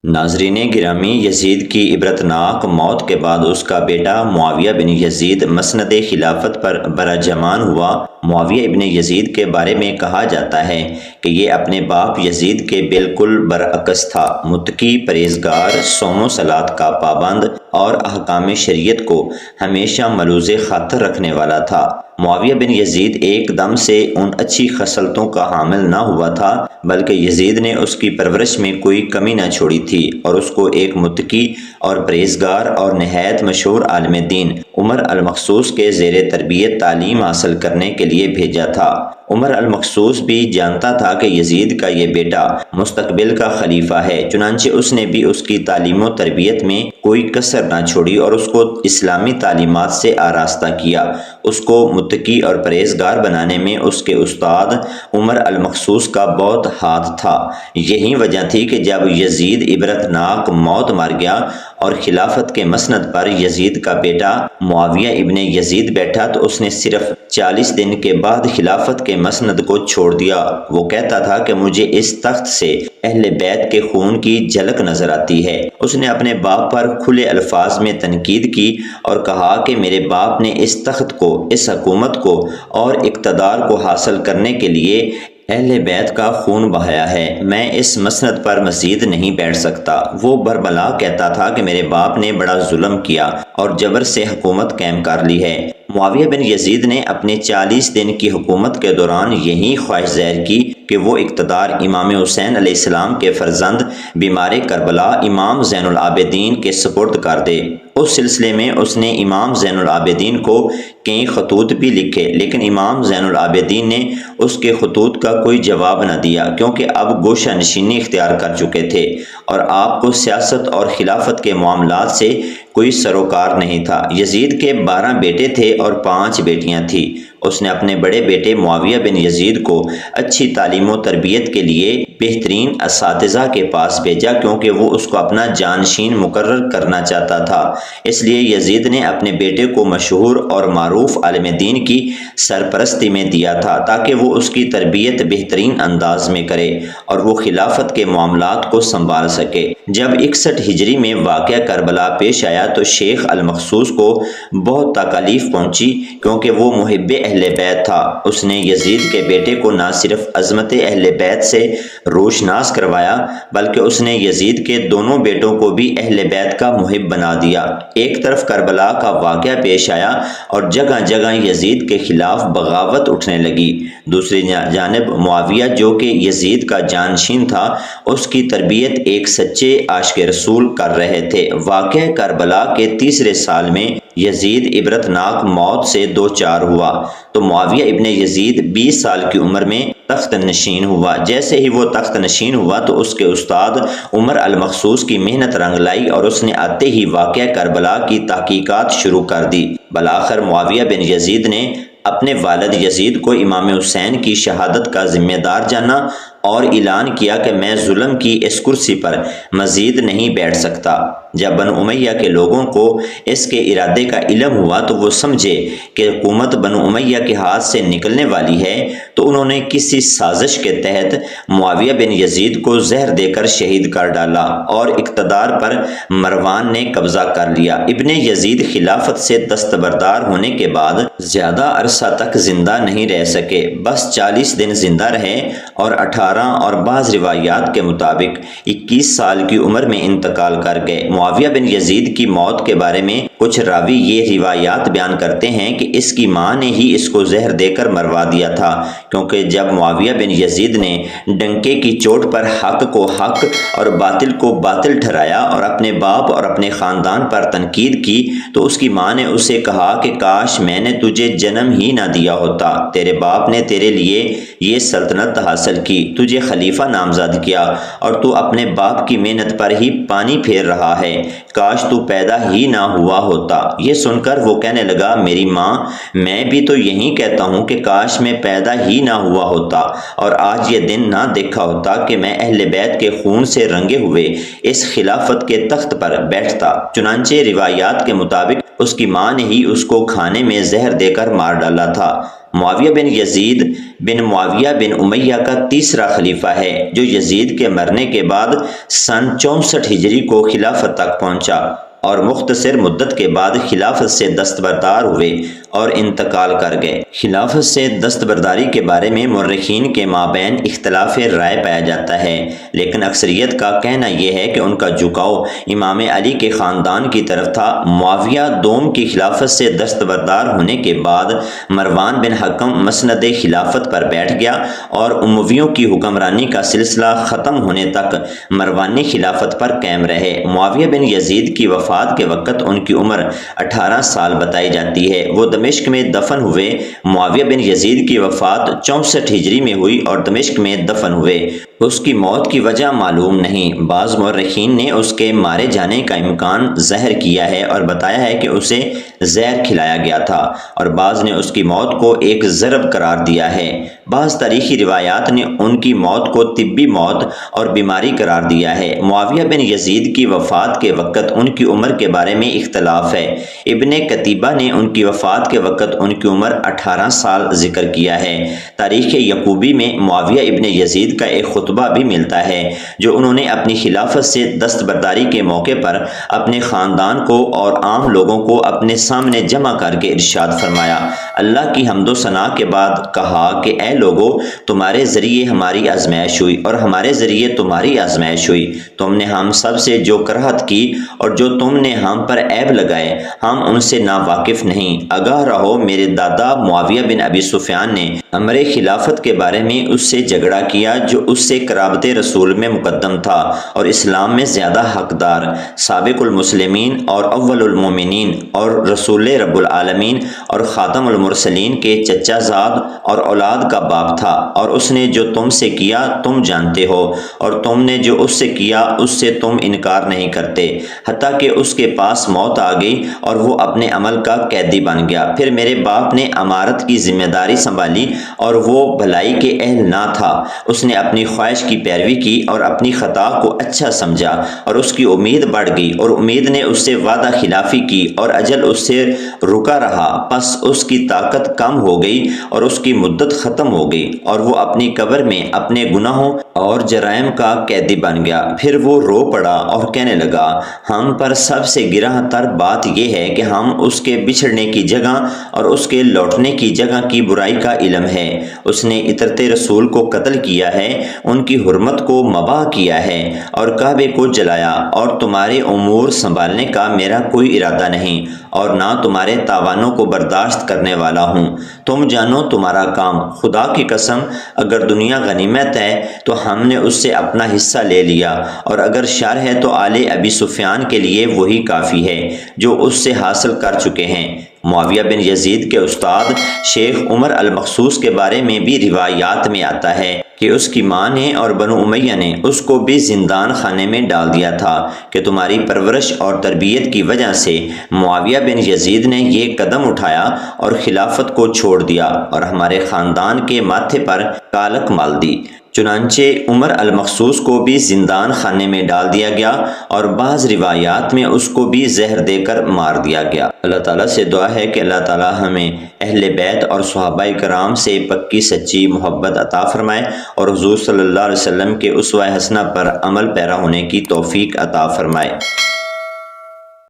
ناظرین گرامی، یزید کی عبرتناک موت کے بعد اس کا بیٹا معاویہ بن یزید مسند خلافت پر براجمان ہوا۔ معاویہ ابن یزید کے بارے میں کہا جاتا ہے کہ یہ اپنے باپ یزید کے بالکل برعکس تھا، متقی، پرہیزگار، صوم و صلات کا پابند اور احکام شریعت کو ہمیشہ ملوز خاطر رکھنے والا تھا۔ معاویہ بن یزید ایک دم سے ان اچھی خصلتوں کا حامل نہ ہوا تھا، بلکہ یزید نے اس کی پرورش میں کوئی کمی نہ چھوڑی تھی اور اس کو ایک متقی اور پرہیزگار اور نہایت مشہور عالم دین عمر المخصوص کے زیر تربیت تعلیم حاصل کرنے کے لیے بھیجا تھا۔ عمر المخصوص بھی جانتا تھا کہ یزید کا یہ بیٹا مستقبل کا خلیفہ ہے، چنانچہ اس نے بھی اس کی تعلیم و تربیت میں کوئی کسر نہ چھوڑی اور اس کو اسلامی تعلیمات سے آراستہ کیا۔ اس کو متقی اور پرہیزگار بنانے میں اس کے استاد عمر المخصوص کا بہت ہاتھ تھا۔ یہی وجہ تھی کہ جب یزید عبرتناک موت مر گیا اور خلافت کے مسند پر یزید کا بیٹا معاویہ ابن یزید بیٹھا تو اس نے صرف 40 دن کے بعد خلافت کے مسند کو چھوڑ دیا۔ وہ کہتا تھا کہ مجھے اس تخت سے اہل بیت کے خون کی جھلک نظر آتی ہے۔ اس نے اپنے باپ پر کھلے الفاظ میں تنقید کی اور کہا کہ میرے باپ نے اس تخت کو، اس حکومت کو اور اقتدار کو حاصل کرنے کے لیے اہل بیت کا خون بہایا ہے، میں اس مسند پر مزید نہیں بیٹھ سکتا۔ وہ بربلا کہتا تھا کہ میرے باپ نے بڑا ظلم کیا اور جبر سے حکومت قائم کر لی ہے۔ معاویہ بن یزید نے اپنے 40 دن کی حکومت کے دوران یہی خواہش ظاہر کی کہ وہ اقتدار امام حسین علیہ السلام کے فرزند بیمار کربلا امام زین العابدین کے سپرد کر دے۔ اس سلسلے میں اس نے امام زین العابدین کو کئی خطوط بھی لکھے، لیکن امام زین العابدین نے اس کے خطوط کا کوئی جواب نہ دیا، کیونکہ اب گوشہ نشینی اختیار کر چکے تھے اور آپ کو سیاست اور خلافت کے معاملات سے کوئی سروکار نہیں تھا۔ یزید کے 12 بیٹے تھے اور 5 بیٹیاں تھیں۔ اس نے اپنے بڑے بیٹے معاویہ بن یزید کو اچھی تعلیم و تربیت کے لیے بہترین اساتذہ کے پاس بھیجا، کیونکہ وہ اس کو اپنا جانشین مقرر کرنا چاہتا تھا۔ اس لیے یزید نے اپنے بیٹے کو مشہور اور معروف عالم دین کی سرپرستی میں دیا تھا تاکہ وہ اس کی تربیت بہترین انداز میں کرے اور وہ خلافت کے معاملات کو سنبھال سکے۔ جب 61 ہجری میں واقعہ کربلا پیش آیا تو شیخ المخصوص کو بہت تکلیف پہنچی، کیونکہ وہ محب اہل بیت تھا۔ اس نے یزید کے بیٹے کو نہ صرف عظمت اہل بیت سے روشناس کروایا، بلکہ اس نے یزید کے دونوں بیٹوں کو بھی اہل بیت کا محب بنا دیا۔ ایک طرف کربلا کا واقعہ پیش آیا اور جگہ جگہ یزید کے خلاف بغاوت اٹھنے لگی، دوسری جانب معاویہ جو کہ یزید کا جانشین تھا، اس کی تربیت ایک سچے عاشق رسول کر رہے تھے۔ واقعہ کربلا کے تیسرے سال میں یزید عبرتناک موت سے دوچار ہوا تو معاویہ ابن یزید 20 سال کی عمر میں تخت نشین ہوا۔ جیسے ہی وہ تخت نشین ہوا تو اس کے استاد عمر المخصوص کی محنت رنگ لائی اور اس نے آتے ہی واقعہ کربلا کی تحقیقات شروع کر دی۔ بالآخر معاویہ بن یزید نے اپنے والد یزید کو امام حسین کی شہادت کا ذمہ دار جانا اور اعلان کیا کہ میں ظلم کی اس کرسی پر مزید نہیں بیٹھ سکتا۔ جب بنو امیہ کے لوگوں کو اس کے ارادے کا علم ہوا تو وہ سمجھے کہ حکومت بنو امیہ کے ہاتھ سے نکلنے والی ہے، تو انہوں نے کسی سازش کے تحت معاویہ بن یزید کو زہر دے کر شہید کر ڈالا اور اقتدار پر مروان نے قبضہ کر لیا۔ ابن یزید خلافت سے دستبردار ہونے کے بعد زیادہ عرصہ تک زندہ نہیں رہ سکے، بس 40 دن زندہ رہے اور 18 اور بعض روایات کے مطابق 21 سال کی عمر میں انتقال کر گئے۔ معاویہ بن یزید کی موت کے بارے میں کچھ راوی یہ روایات بیان کرتے ہیں کہ اس کی ماں نے ہی اس کو زہر دے کر مروا دیا تھا، کیونکہ جب معاویہ بن یزید نے ڈنکے کی چوٹ پر حق کو حق اور باطل کو باطل ٹھہرایا اور اپنے باپ اور اپنے خاندان پر تنقید کی تو اس کی ماں نے اسے کہا کہ کاش میں نے تجھے جنم ہی نہ دیا ہوتا، تیرے باپ نے تیرے لیے یہ سلطنت حاصل کی، تجھے خلیفہ نامزد کیا اور تو اپنے باپ کی محنت پر ہی پانی پھیر رہا ہے، کاش تو پیدا ہی نہ ہوا ہوتا۔ یہ سن کر وہ کہنے لگا، میری ماں، میں بھی تو یہی کہتا ہوں کہ کاش میں پیدا ہی نہ ہوا ہوتا اور آج یہ دن نہ دیکھا ہوتا کہ میں اہل بیت کے خون سے رنگے ہوئے اس خلافت کے تخت پر بیٹھتا۔ چنانچہ روایات کے مطابق اس کی ماں نے ہی اس کو کھانے میں زہر دے کر مار ڈالا تھا۔ معاویہ بن یزید بن معاویہ بن امیہ کا تیسرا خلیفہ ہے جو یزید کے مرنے کے بعد سن 64 ہجری کو خلافت تک پہنچا اور مختصر مدت کے بعد خلافت سے دستبردار ہوئے اور انتقال کر گئے۔ خلافت سے دستبرداری کے بارے میں مورخین کے مابین اختلاف رائے پایا جاتا ہے، لیکن اکثریت کا کہنا یہ ہے کہ ان کا جھکاؤ امام علی کے خاندان کی طرف تھا۔ معاویہ دوم کی خلافت سے دستبردار ہونے کے بعد مروان بن حکم مسند خلافت پر بیٹھ گیا اور امویوں کی حکمرانی کا سلسلہ ختم ہونے تک مروانی خلافت پر قائم رہے۔ معاویہ بن یزید کی وفات کے وقت ان کی عمر 18 سال بتائی جاتی ہے۔ وہ دمشق میں دفن ہوئے۔ معاویہ بن یزید کی وفات 64 ہجری میں ہوئی اور دمشق میں دفن ہوئے۔ اس کی موت کی وجہ معلوم نہیں۔ بعض مورخین نے اس کے مارے جانے کا امکان ظاہر کیا ہے اور بتایا ہے کہ اسے زہر کھلایا گیا تھا، اور بعض نے اس کی موت کو ایک ضرب قرار دیا ہے۔ بعض تاریخی روایات نے ان کی موت کو طبی موت اور بیماری قرار دیا ہے۔ معاویہ بن یزید کی وفات کے وقت ان کی عمر کے بارے میں اختلاف ہے۔ ابن قتیبہ نے ان کی وفات کے وقت ان کی عمر 18 سال ذکر کیا ہے۔ تاریخ یعقوبی میں معاویہ ابن یزید کا ایک خطبہ بھی ملتا ہے جو انہوں نے اپنی خلافت سے دستبرداری کے موقع پر اپنے خاندان کو اور عام لوگوں کو اپنے سامنے جمع کر کے ارشاد فرمایا۔ اللہ کی حمد و ثنا کے بعد کہا کہ اے لوگو، تمہارے ذریعے ہماری آزمائش ہوئی اور ہمارے ذریعے تمہاری آزمائش ہوئی۔ تم نے ہم سب سے جو کرہت کی اور جو تم نے ہم پر عیب لگائے، ہم ان سے ناواقف نہیں۔ آگاہ رہو، میرے دادا معاویہ بن ابی سفیان نے امر خلافت کے بارے میں اس سے جھگڑا کیا جو اس سے قرابت رسول میں مقدم تھا اور اسلام میں زیادہ حقدار، سابق المسلمین اور اول المومنین اور رسول رب العالمین اور خاتم المرسلین کے چچا زاد اور اولاد کا باپ تھا، اور اس نے جو تم سے کیا تم جانتے ہو، اور تم نے جو اس سے کیا اس سے تم انکار نہیں کرتے، حتیٰ کہ اس کے پاس موت آ گئی اور وہ اپنے عمل کا قیدی بن گیا۔ پھر میرے باپ نے امارت کی ذمہ داری سنبھالی اور وہ بھلائی کے اہل نہ تھا۔ اس نے اپنی خواہش کی پیروی کی اور اپنی خطا کو اچھا سمجھا، اور اس کی امید بڑھ گئی اور امید نے اس سے وعدہ خلافی کی اور اجل اس سے رکا رہا، پس اس کی طاقت کم ہو گئی اور اس کی مدت ختم ہو گئی اور وہ اپنی قبر میں اپنے گناہوں اور جرائم کا قیدی بن گیا۔ پھر وہ رو پڑا اور کہنے لگا، ہم پر سب سے گراں تر بات یہ ہے کہ ہم اس کے بچھڑنے کی جگہ اور اس کے لوٹنے کی جگہ کی برائی کا علم ہے۔ اس نے عترت رسول کو قتل کیا ہے، ان کی حرمت کو مباح کیا ہے اور کعبے کو جلایا، اور تمہارے امور سنبھالنے کا میرا کوئی ارادہ نہیں اور نہ تمہارے تاوانوں کو برداشت کرنے والا ہوں۔ تم جانو تمہارا کام۔ خدا کی قسم، اگر دنیا غنیمت ہے تو ہم نے اس سے اپنا حصہ لے لیا، اور اگر شر ہے تو آل ابی سفیان کے لیے وہی کافی ہے جو اس سے حاصل کر چکے ہیں۔ معاویہ بن یزید کے استاد شیخ عمر المخصوص کے بارے میں بھی روایات میں آتا ہے کہ اس کی ماں نے اور بنو امیہ نے اس کو بھی زندان خانے میں ڈال دیا تھا کہ تمہاری پرورش اور تربیت کی وجہ سے معاویہ بن یزید نے یہ قدم اٹھایا اور خلافت کو چھوڑ دیا اور ہمارے خاندان کے ماتھے پر کالک مال دی۔ چنانچہ عمر المخصوص کو بھی زندان خانے میں ڈال دیا گیا اور بعض روایات میں اس کو بھی زہر دے کر مار دیا گیا۔ اللہ تعالیٰ سے دعا ہے کہ اللہ تعالیٰ ہمیں اہل بیت اور صحابہ کرام سے پکی سچی محبت عطا فرمائے اور حضور صلی اللہ علیہ وسلم کے اسوہ حسنہ پر عمل پیرا ہونے کی توفیق عطا فرمائے۔